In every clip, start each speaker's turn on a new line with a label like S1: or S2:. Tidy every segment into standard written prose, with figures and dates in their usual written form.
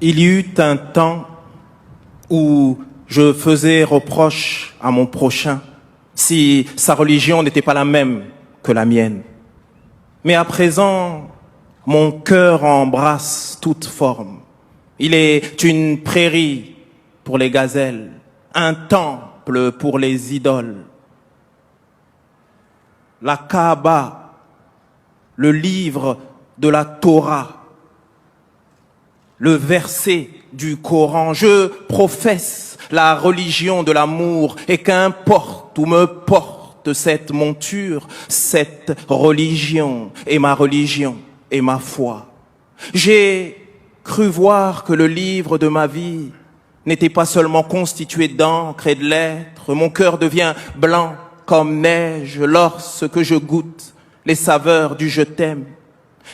S1: Il y eut un temps où je faisais reproche à mon prochain si sa religion n'était pas la même que la mienne. Mais à présent, mon cœur embrasse toute forme. Il est une prairie pour les gazelles, un temple pour les idoles. La Kaaba, le livre de la Torah, le verset du Coran. Je professe la religion de l'amour et qu'importe où me porte cette monture, cette religion est ma religion et ma foi. J'ai cru voir que le livre de ma vie n'était pas seulement constitué d'encre et de lettres. Mon cœur devient blanc comme neige lorsque je goûte les saveurs du je t'aime.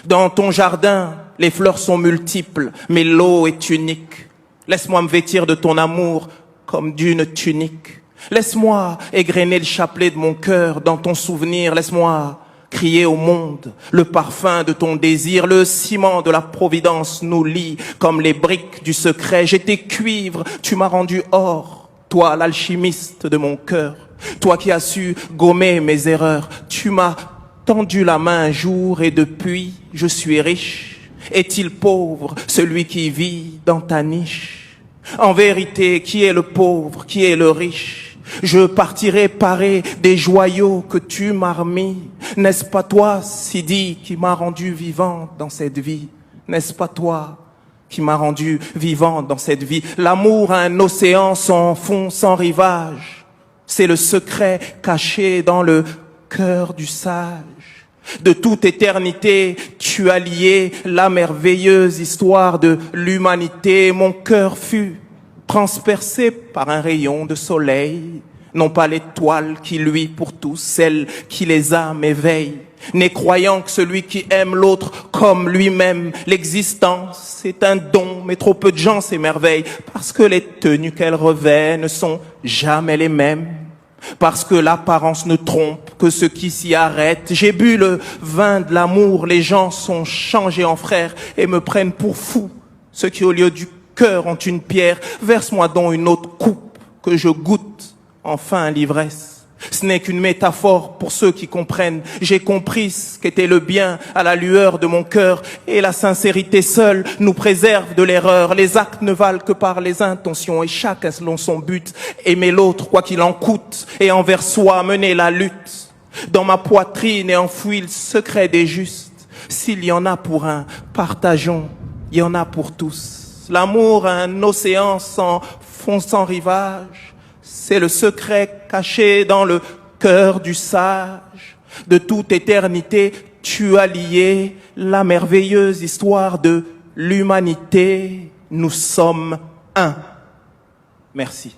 S1: Dans ton jardin, les fleurs sont multiples, mais l'eau est unique. Laisse-moi me vêtir de ton amour comme d'une tunique. Laisse-moi égrener le chapelet de mon cœur dans ton souvenir. Laisse-moi crier au monde le parfum de ton désir. Le ciment de la providence nous lie comme les briques du secret. J'étais cuivre, tu m'as rendu or. Toi, l'alchimiste de mon cœur. Toi qui as su gommer mes erreurs. Tu m'as tendu la main un jour et depuis, je suis riche. Est-il pauvre celui qui vit dans ta niche? En vérité, qui est le pauvre, qui est le riche? Je partirai parer des joyaux que tu m'as remis. N'est-ce pas toi, Sidi, qui m'a rendu vivant dans cette vie? N'est-ce pas toi qui m'a rendu vivant dans cette vie? L'amour a un océan sans fond, sans rivage. C'est le secret caché dans le cœur du sage. De toute éternité, tu as lié la merveilleuse histoire de l'humanité. Mon cœur fut transpercé par un rayon de soleil, non pas l'étoile qui luit pour tous, celle qui les âmes éveille, n'est croyant que celui qui aime l'autre comme lui-même. L'existence est un don, mais trop peu de gens s'émerveillent, parce que les tenues qu'elle revêt ne sont jamais les mêmes. Parce que l'apparence ne trompe que ceux qui s'y arrêtent. J'ai bu le vin de l'amour, les gens sont changés en frères et me prennent pour fou. Ceux qui au lieu du cœur ont une pierre, verse-moi donc une autre coupe que je goûte enfin l'ivresse. Ce n'est qu'une métaphore pour ceux qui comprennent. J'ai compris ce qu'était le bien à la lueur de mon cœur et la sincérité seule nous préserve de l'erreur. Les actes ne valent que par les intentions et chacun selon son but. Aimer l'autre quoi qu'il en coûte et envers soi mener la lutte. Dans ma poitrine est enfoui le secret des justes. S'il y en a pour un, partageons, il y en a pour tous. L'amour a un océan sans fond, sans rivage. C'est le secret caché dans le cœur du sage. De toute éternité, tu as lié la merveilleuse histoire de l'humanité. Nous sommes un. Merci.